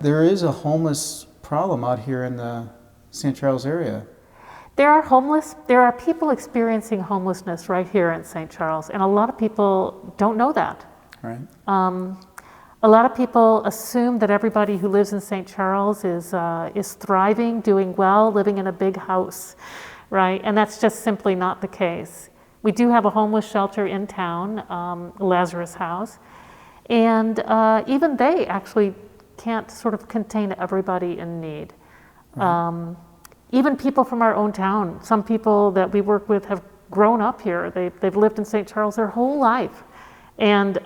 There is a homeless problem out here in the St. Charles area. There are people experiencing homelessness right here in St. Charles, and a lot of people don't know that. Right. A lot of people assume that everybody who lives in St. Charles is thriving, doing well, living in a big house, right? And that's just simply not the case. We do have a homeless shelter in town, Lazarus House, and even they actually can't sort of contain everybody in need. Right. Even people from our own town, some people that we work with have grown up here. They've lived in St. Charles their whole life, and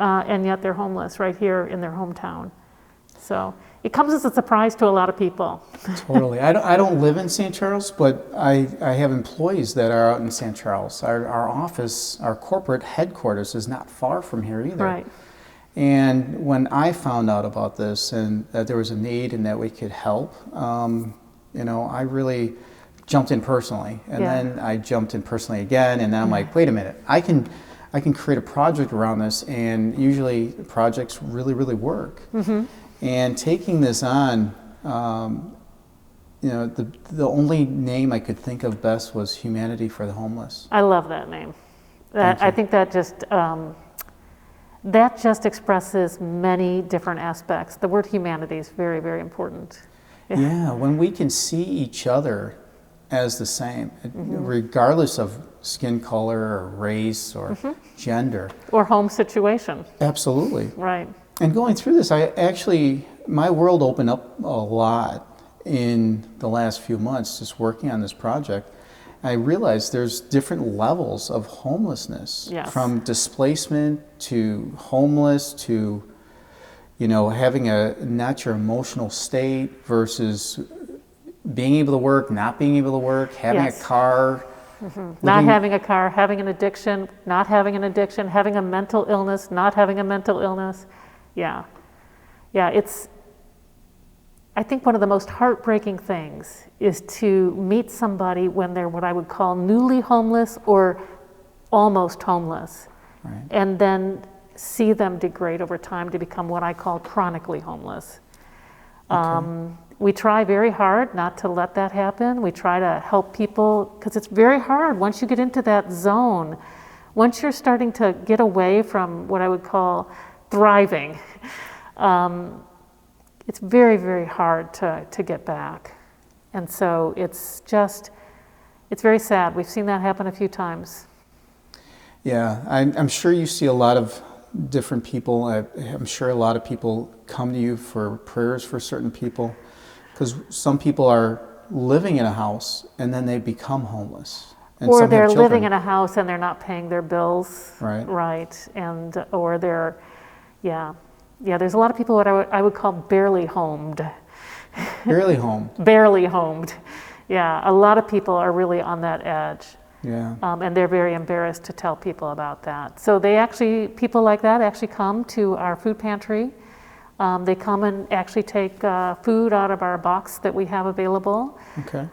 yet they're homeless right here in their hometown. So it comes as a surprise to a lot of people. Totally. I don't live in St. Charles, but I have employees that are out in St. Charles. Our office, our corporate headquarters is not far from here either. Right. And when I found out about this and that there was a need and that we could help, I really jumped in personally, and then I jumped in personally again, and then I'm like, wait a minute, I can create a project around this, and usually projects really, really work. Mm-hmm. And taking this on, the only name I could think of best was Humanity for the Homeless. I love that name. I think that just expresses many different aspects. The word humanity is very, very important. Yeah, when we can see each other as the same, regardless of skin color or race or gender. Or home situation. Absolutely. Right. And going through this, my world opened up a lot in the last few months just working on this project. I realized there's different levels of homelessness, from displacement to homeless to having not your emotional state versus being able to work, not being able to work, having a car. Not having a car, having an addiction, not having an addiction, having a mental illness, not having a mental illness. Yeah, I think one of the most heartbreaking things is to meet somebody when they're what I would call newly homeless or almost homeless. Right. And then see them degrade over time to become what I call chronically homeless. Okay. We try very hard not to let that happen. We try to help people, because it's very hard once you get into that zone. Once you're starting to get away from what I would call thriving, it's very, very hard to get back. And so it's very sad. We've seen that happen a few times. Yeah, I'm sure you see a lot of different people. I'm sure a lot of people come to you for prayers for certain people, because some people are living in a house and then they become homeless. And or they're living in a house and they're not paying their bills. Right. And or they're, there's a lot of people what I would call barely homed. Barely homed. Barely homed. Yeah, a lot of people are really on that edge. Yeah. And they're very embarrassed to tell people about that. So people like that actually come to our food pantry. They come and actually take food out of our box that we have available. Okay.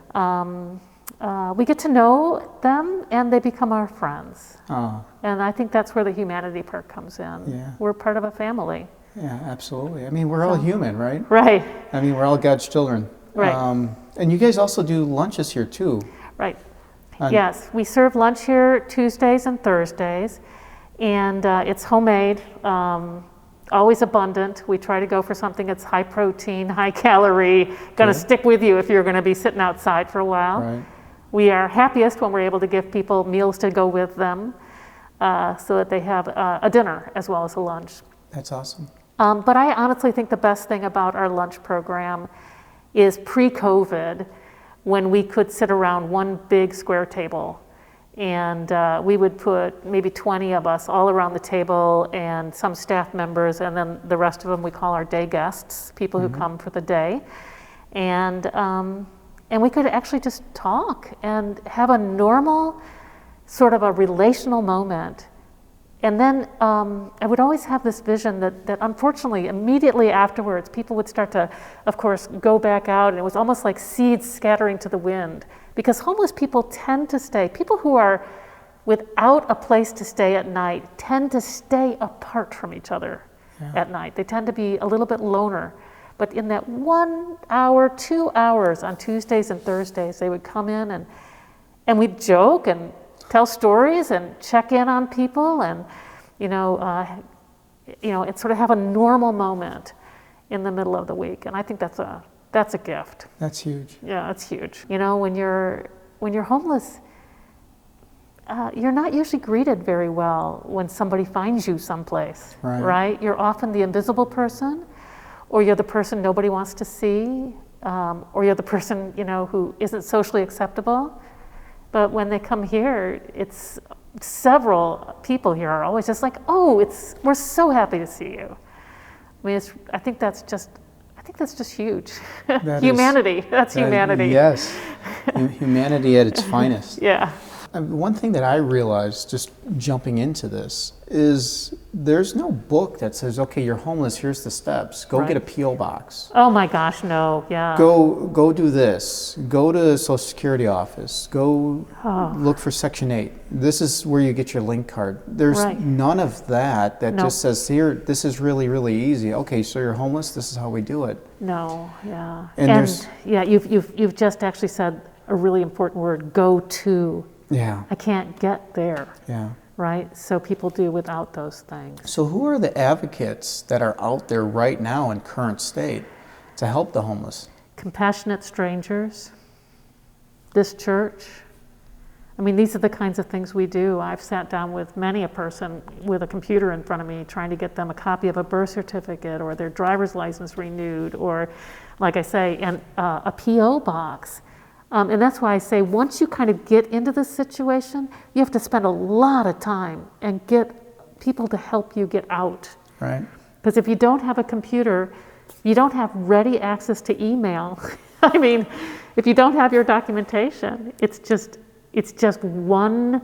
We get to know them and they become our friends. Oh. And I think that's where the humanity part comes in. Yeah. We're part of a family. Yeah, absolutely. I mean, we're all human, right? Right. I mean, we're all God's children. Right. And you guys also do lunches here too. Right. Yes, we serve lunch here Tuesdays and Thursdays, and it's homemade, always abundant. We try to go for something that's high protein, high calorie, going to stick with you if you're going to be sitting outside for a while. Right. We are happiest when we're able to give people meals to go with them so that they have a dinner as well as a lunch. That's awesome. But I honestly think the best thing about our lunch program is pre-COVID, when we could sit around one big square table and we would put maybe 20 of us all around the table and some staff members, and then the rest of them we call our day guests, people who come for the day. And we could actually just talk and have a normal sort of a relational moment. And then I would always have this vision that unfortunately immediately afterwards people would start to, of course, go back out, and it was almost like seeds scattering to the wind, because homeless people tend to stay, people who are without a place to stay at night tend to stay apart from each other at night. They tend to be a little bit loner. But in that 1 hour, 2 hours on Tuesdays and Thursdays, they would come in and we'd joke and tell stories and check in on people and, and sort of have a normal moment in the middle of the week. And I think that's a gift. That's huge. Yeah, it's huge. When you're homeless, you're not usually greeted very well when somebody finds you someplace, right? You're often the invisible person, or you're the person nobody wants to see, or you're the person, who isn't socially acceptable. But when they come here, it's several people here are always just like, oh, we're so happy to see you. I mean, I think that's just huge. Humanity. That's humanity. Yes. Humanity at its finest. Yeah. One thing that I realized just jumping into this is there's no book that says, okay, you're homeless, here's the steps. Go get a P.O. box. Oh my gosh, no, yeah. Go do this. Go to the Social Security office. Go look for Section 8. This is where you get your link card. There's none of that just says, here, this is really, really easy. Okay, so you're homeless, this is how we do it. No, yeah. And yeah, you've just actually said a really important word, go to. Yeah. I can't get there. Yeah. Right? So people do without those things. So who are the advocates that are out there right now in current state to help the homeless? Compassionate strangers, this church. I mean, these are the kinds of things we do. I've sat down with many a person with a computer in front of me trying to get them a copy of a birth certificate or their driver's license renewed or, like I say, a P.O. box. And that's why I say once you kind of get into this situation, you have to spend a lot of time and get people to help you get out. Right. Because if you don't have a computer, you don't have ready access to email. I mean, if you don't have your documentation, it's just one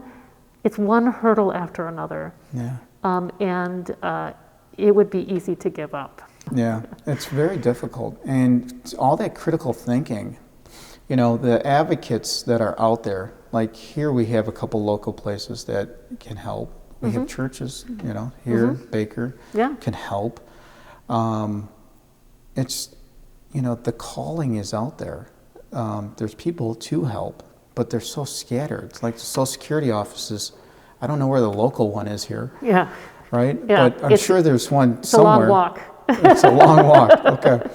hurdle after another. Yeah. And it would be easy to give up. Yeah, it's very difficult. And all that critical thinking, the advocates that are out there, like here we have a couple local places that can help. We have churches, here, Baker, can help. It's, the calling is out there. There's people to help, but they're so scattered. It's like the Social Security offices. I don't know where the local one is here. Yeah. Right? Yeah. But I'm sure there's one somewhere. It's a long walk. It's a long walk. Okay.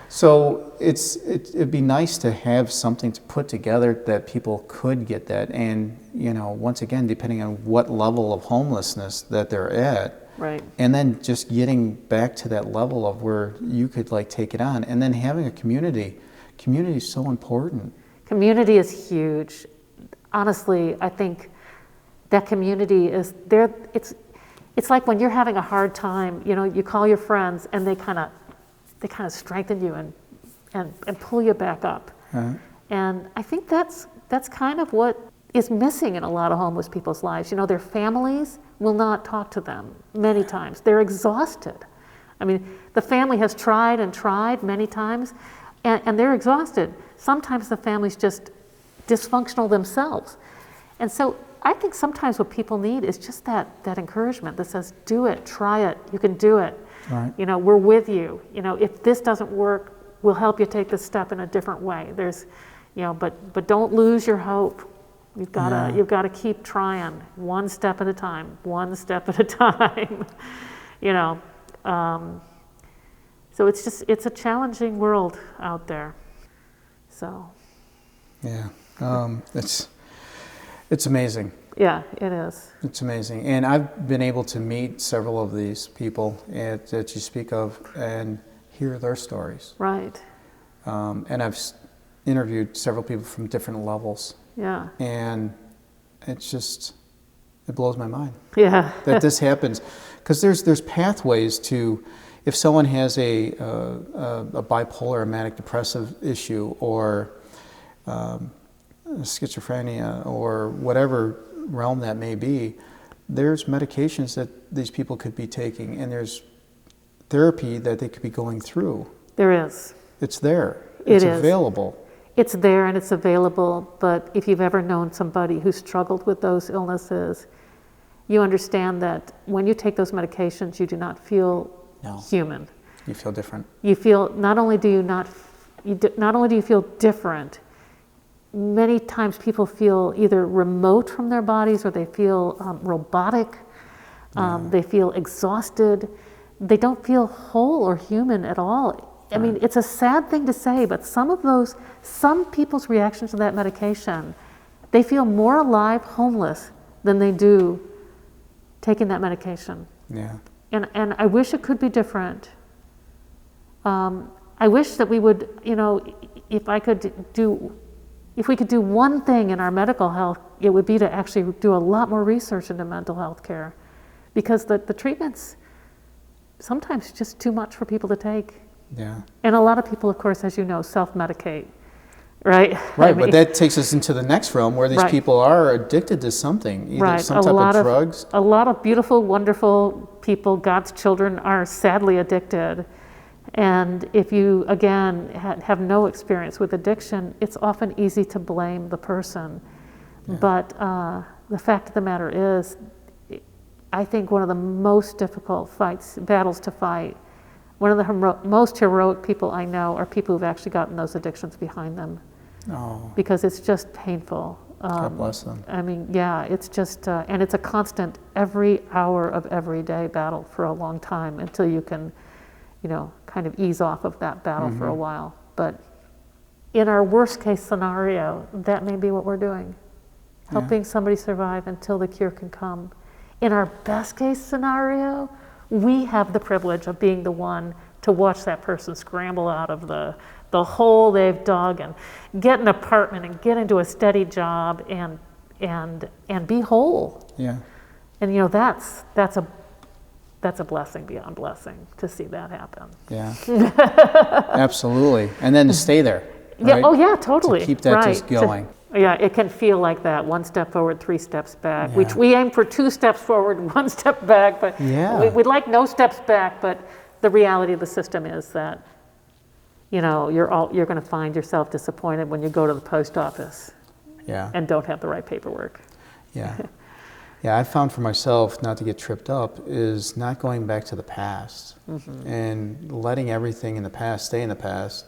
So it'd be nice to have something to put together that people could get that. And, once again, depending on what level of homelessness that they're at. Right. And then just getting back to that level of where you could take it on. And then having a community. Community is so important. Community is huge. Honestly, I think that community is there. It's like when you're having a hard time, you call your friends and they kind of strengthen you and pull you back up. Right. And I think that's kind of what is missing in a lot of homeless people's lives. Their families will not talk to them many times. They're exhausted. I mean, the family has tried and tried many times, and they're exhausted. Sometimes the family's just dysfunctional themselves. And so I think sometimes what people need is just that encouragement that says, do it, try it, you can do it. Right. We're with you. If this doesn't work, we'll help you take this step in a different way. But don't lose your hope. You've got to keep trying, one step at a time, one step at a time. So it's a challenging world out there. So. Yeah, it's amazing. Yeah, it is. It's amazing. And I've been able to meet several of these people that you speak of and hear their stories. Right. And I've interviewed several people from different levels. Yeah. And it blows my mind. Yeah. That this happens. Because there's pathways to, if someone has a bipolar or manic depressive issue or schizophrenia or whatever realm that may be, there's medications that these people could be taking, and there's therapy that they could be going through. There is. It's there. It's available. It's there and it's available, but if you've ever known somebody who struggled with those illnesses, you understand that when you take those medications, you do not feel human. You feel different. You feel, not only do you feel different, many times people feel either remote from their bodies, or they feel robotic, they feel exhausted, they don't feel whole or human at all. I mean, it's a sad thing to say, but some people's reactions to that medication, they feel more alive homeless than they do taking that medication. Yeah. And I wish it could be different. I wish that we would, if we could do one thing in our medical health, it would be to actually do a lot more research into mental health care, because the treatment's sometimes just too much for people to take. Yeah. And a lot of people, of course, as you know, self-medicate, right? Right, but that takes us into the next realm where these Right. people are addicted to something, either some type of drugs. A lot of beautiful, wonderful people, God's children, are sadly addicted. And if you, again, have no experience with addiction, it's often easy to blame the person. Yeah. But the fact of the matter is, I think one of the most difficult battles to fight, one of the most heroic people I know are people who've actually gotten those addictions behind them. Oh, Because it's just painful. God bless them. I mean, yeah, it's just, and it's a constant every hour of every day battle for a long time until you can, kind of ease off of that battle for a while. But in our worst case scenario, that may be what we're doing, helping somebody survive until the cure can come. In our best case scenario, we have the privilege of being the one to watch that person scramble out of the hole they've dug and get an apartment and get into a steady job and be whole. Yeah. And that's a blessing beyond blessing to see that happen. Yeah. Absolutely. And then to stay there. Yeah. Right? Oh yeah, totally. To keep that just going. Yeah, it can feel like that. 1 step forward, 3 steps back. Yeah. We aim for 2 steps forward, 1 step back, but Yeah. we'd like no steps back. But the reality of the system is that, you're going to find yourself disappointed when you go to the post office Yeah. and don't have the right paperwork. Yeah. Yeah, I found for myself, not to get tripped up, is not going back to the past and letting everything in the past stay in the past,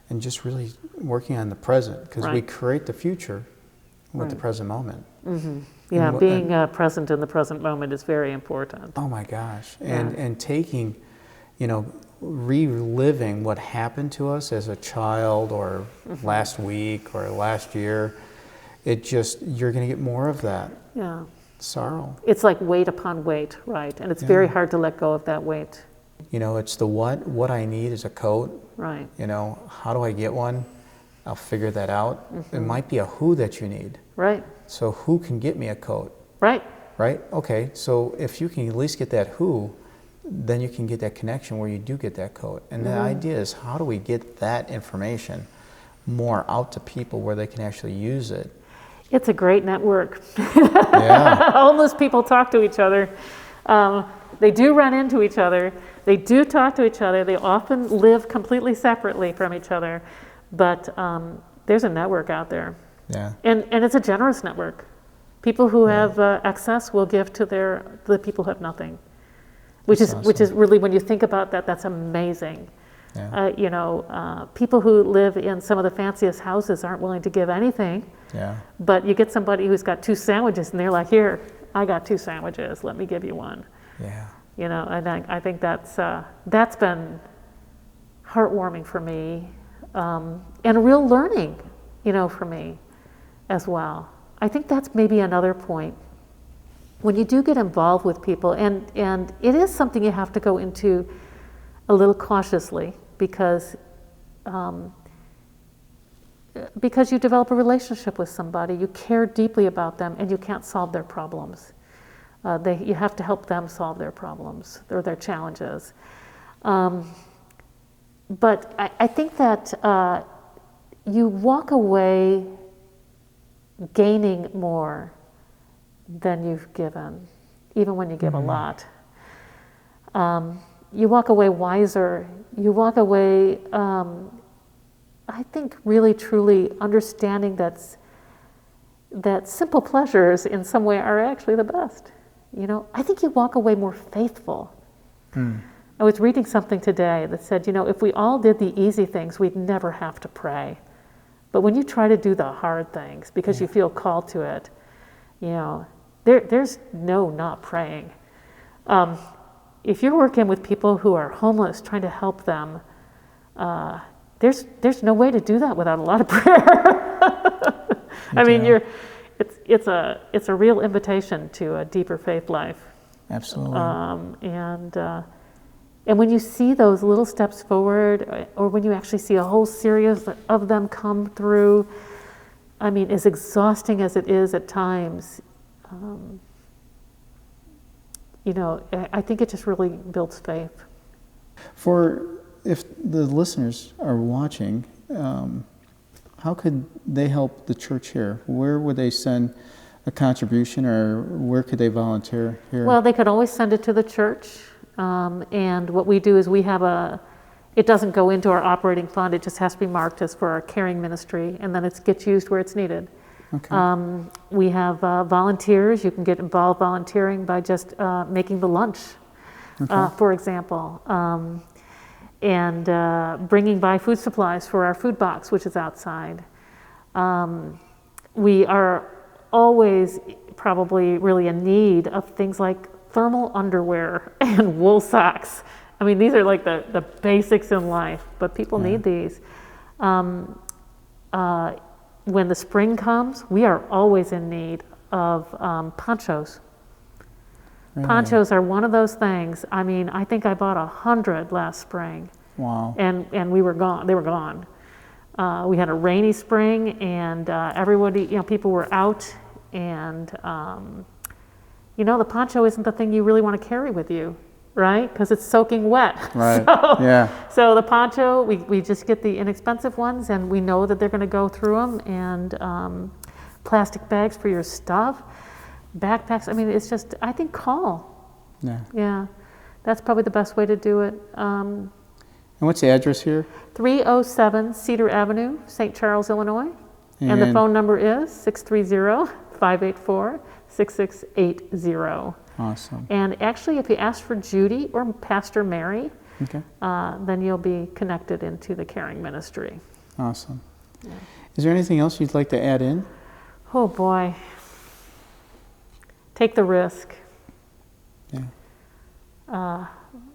and just really working on the present, because we create the future with the present moment. Yeah, being present in the present moment is very important. Oh my gosh. And taking, reliving what happened to us as a child, or last week or last year, you're going to get more of that. Yeah. Sorrow. It's like weight upon weight, right? And it's very hard to let go of that weight. It's the what I need is a coat. Right. How do I get one? I'll figure that out. It might be a who that you need. Right. So who can get me a coat? Right. Right? Okay, so if you can at least get that who, then you can get that connection where you do get that coat. And the idea is, how do we get that information more out to people where they can actually use it? It's a great network. Yeah. Homeless people talk to each other. They do run into each other. They do talk to each other. They often live completely separately from each other. But there's a network out there. Yeah. And it's a generous network. People who have excess will give to the people who have nothing. Which is really, when you think about that, that's amazing. Yeah. People who live in some of the fanciest houses aren't willing to give anything. Yeah. But you get somebody who's got 2 sandwiches and they're like, here, I got 2 sandwiches, let me give you one. Yeah. And I think that's been heartwarming for me, and a real learning, for me as well. I think that's maybe another point. When you do get involved with people, and it is something you have to go into a little cautiously, because you develop a relationship with somebody, you care deeply about them, and you can't solve their problems. You have to help them solve their problems or their challenges. But I think that you walk away gaining more than you've given, even when you give a lot. You walk away wiser. You walk away, I think, really truly understanding that simple pleasures in some way are actually the best. I think you walk away more faithful. I was reading something today that said, if we all did the easy things, we'd never have to pray. But when you try to do the hard things because you feel called to it, there's no not praying. If you're working with people who are homeless, trying to help them, there's no way to do that without a lot of prayer. I mean, it's a real invitation to a deeper faith life. Absolutely. And when you see those little steps forward, or when you actually see a whole series of them come through, I mean, as exhausting as it is at times, I think it just really builds faith. If the listeners are watching, how could they help the church here? Where would they send a contribution, or where could they volunteer here? Well, they could always send it to the church. And what we do is it doesn't go into our operating fund, it just has to be marked as for our caring ministry, and then it gets used where it's needed. Okay. We have volunteers. You can get involved volunteering by just making the lunch, for example, and bringing by food supplies for our food box, which is outside. We are always probably really in need of things like thermal underwear and wool socks. I mean, these are like the basics in life, but people need these. When the spring comes, we are always in need of ponchos. Really? Ponchos are one of those things. I mean, I think I bought 100 last spring. Wow. And we were gone. They were gone. We had a rainy spring, and everybody, people were out, and the poncho isn't the thing you really want to carry with you, right? Because it's soaking wet. Right. So the poncho, we just get the inexpensive ones, and we know that they're going to go through them, and plastic bags for your stuff, backpacks. I mean, it's just, I think, call. Yeah. That's probably the best way to do it. And what's the address here? 307 Cedar Avenue, St. Charles, Illinois. And the phone number is 630-584-6680. Awesome. And actually, if you ask for Judy or Pastor Mary, then you'll be connected into the caring ministry. Awesome. Yeah. Is there anything else you'd like to add in? Oh boy. Take the risk. Yeah.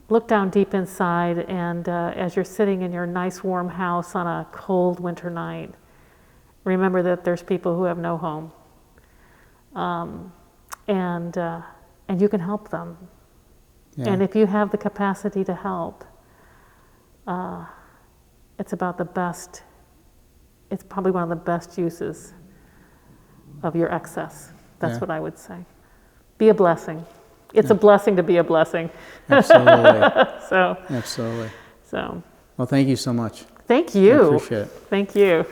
Look down deep inside, and as you're sitting in your nice warm house on a cold winter night, remember that there's people who have no home. And you can help them. Yeah. And if you have the capacity to help, it's probably one of the best uses of your excess. That's what I would say. Be a blessing. It's a blessing to be a blessing. Absolutely. Absolutely. Well, thank you so much. Thank you. I appreciate it. Thank you.